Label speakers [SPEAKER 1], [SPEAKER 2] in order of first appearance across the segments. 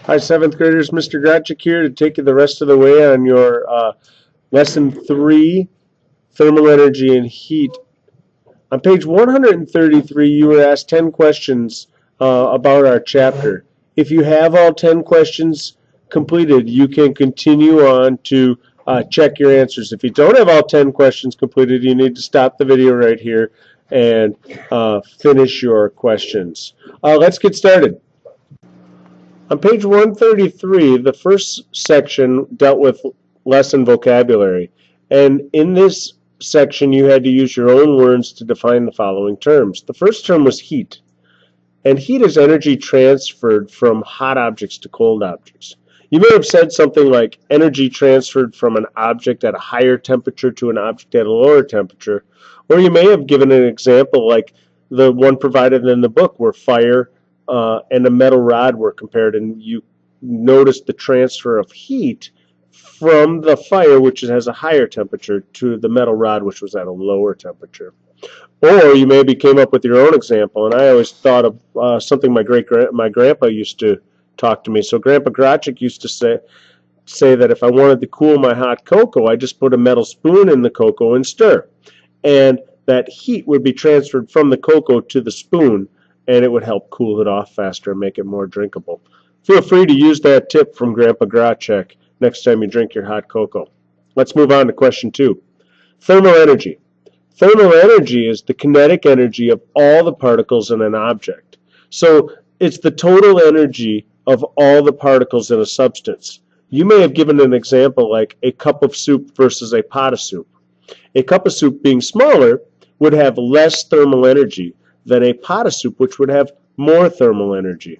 [SPEAKER 1] Hi, 7th graders. Mr. Gratchik here to take you the rest of the way on your Lesson 3, Thermal Energy and Heat. On page 133, you were asked 10 questions about our chapter. If you have all 10 questions completed, you can continue on to check your answers. If you don't have all 10 questions completed, you need to stop the video right here and finish your questions. Let's get started. On page 133, the first section dealt with lesson vocabulary, and in this section you had to use your own words to define the following terms. The first term was heat, and heat is energy transferred from hot objects to cold objects. You may have said something like energy transferred from an object at a higher temperature to an object at a lower temperature, or you may have given an example like the one provided in the book where fire and a metal rod were compared, and you noticed the transfer of heat from the fire, which has a higher temperature, to the metal rod, which was at a lower temperature. Or you maybe came up with your own example, and I always thought of something my grandpa used to talk to me. So Grandpa Gratchik used to say that if I wanted to cool my hot cocoa, I just put a metal spoon in the cocoa and stir, and that heat would be transferred from the cocoa to the spoon, and it would help cool it off faster and make it more drinkable. Feel free to use that tip from Grandpa Gratchik next time you drink your hot cocoa. Let's move on to question 2. Thermal energy. Thermal energy is the kinetic energy of all the particles in an object. So it's the total energy of all the particles in a substance. You may have given an example like a cup of soup versus a pot of soup. A cup of soup being smaller would have less thermal energy than a pot of soup, which would have more thermal energy.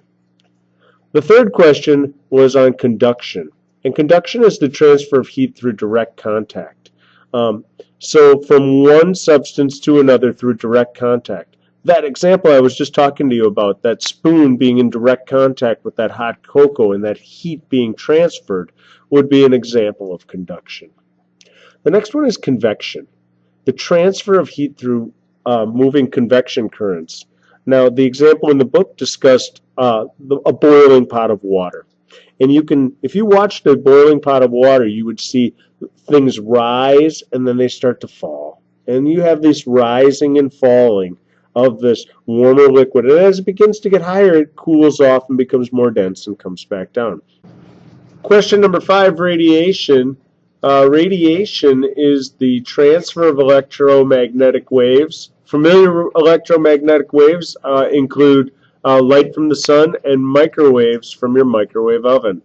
[SPEAKER 1] The third question was on conduction. And conduction is the transfer of heat through direct contact. So from one substance to another through direct contact. That example I was just talking to you about, that spoon being in direct contact with that hot cocoa and that heat being transferred, would be an example of conduction. The next one is convection. The transfer of heat through moving convection currents. Now, the example in the book discussed a boiling pot of water. And you can, if you watched a boiling pot of water, you would see things rise and then they start to fall. And you have this rising and falling of this warmer liquid. And as it begins to get higher, it cools off and becomes more dense and comes back down. Question number 5, radiation. Radiation is the transfer of electromagnetic waves. Familiar electromagnetic waves include light from the sun and microwaves from your microwave oven.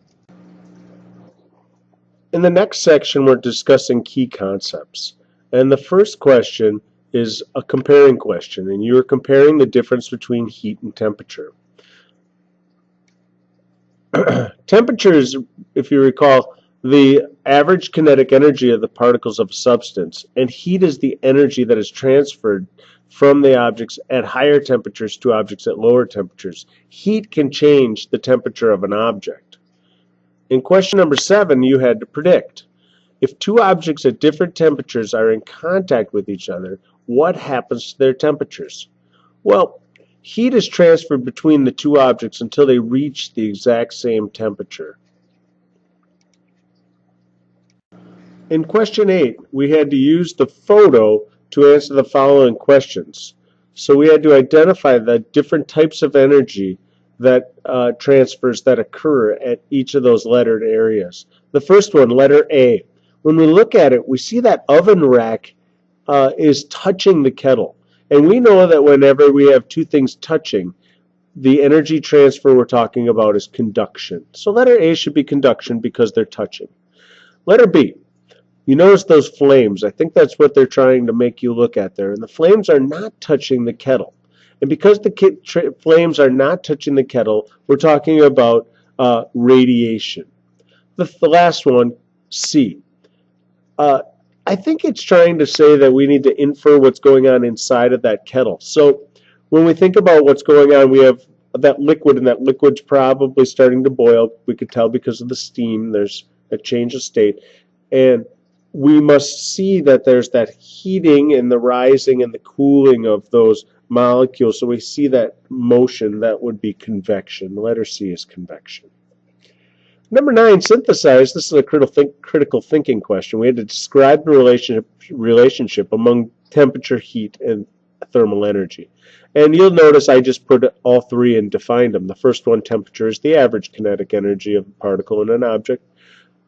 [SPEAKER 1] In the next section, we're discussing key concepts. And the first question is a comparing question, and you're comparing the difference between heat and temperature. Temperature is, if you recall, the average kinetic energy of the particles of a substance, and heat is the energy that is transferred from the objects at higher temperatures to objects at lower temperatures. Heat can change the temperature of an object. In question number 7, you had to predict. If two objects at different temperatures are in contact with each other, what happens to their temperatures? Well, heat is transferred between the two objects until they reach the exact same temperature. In question 8, we had to use the photo to answer the following questions. So we had to identify the different types of energy that transfers that occur at each of those lettered areas. The first one, letter A. When we look at it, we see that oven rack is touching the kettle. And we know that whenever we have two things touching, the energy transfer we're talking about is conduction. So letter A should be conduction because they're touching. Letter B. You notice those flames. I think that's what they're trying to make you look at there. And the flames are not touching the kettle. And because the flames are not touching the kettle, we're talking about radiation. The last one, C. I think it's trying to say that we need to infer what's going on inside of that kettle. So when we think about what's going on, we have that liquid, and that liquid's probably starting to boil. We could tell because of the steam. There's a change of state. And we must see that there's that heating and the rising and the cooling of those molecules. So we see that motion. That would be convection. The letter C is convection. Number 9, synthesize. This is a critical thinking question. We had to describe the relationship among temperature, heat, and thermal energy. And you'll notice I just put all three and defined them. The first one, temperature, is the average kinetic energy of a particle in an object.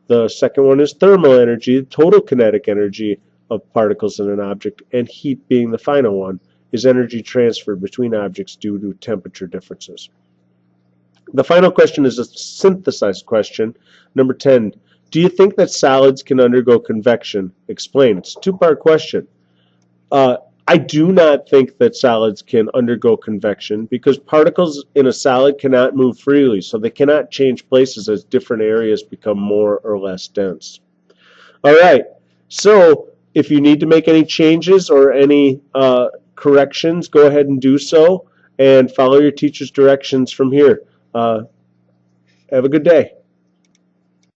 [SPEAKER 1] The second one is thermal energy, the total kinetic energy of particles in an object. And heat, being the final one, is energy transferred between objects due to temperature differences. The final question is a synthesized question. Number 10, do you think that solids can undergo convection? Explain. It's a two-part question. I do not think that solids can undergo convection because particles in a solid cannot move freely, so they cannot change places as different areas become more or less dense. All right, so if you need to make any changes or any corrections, go ahead and do so and follow your teacher's directions from here. Have a good day.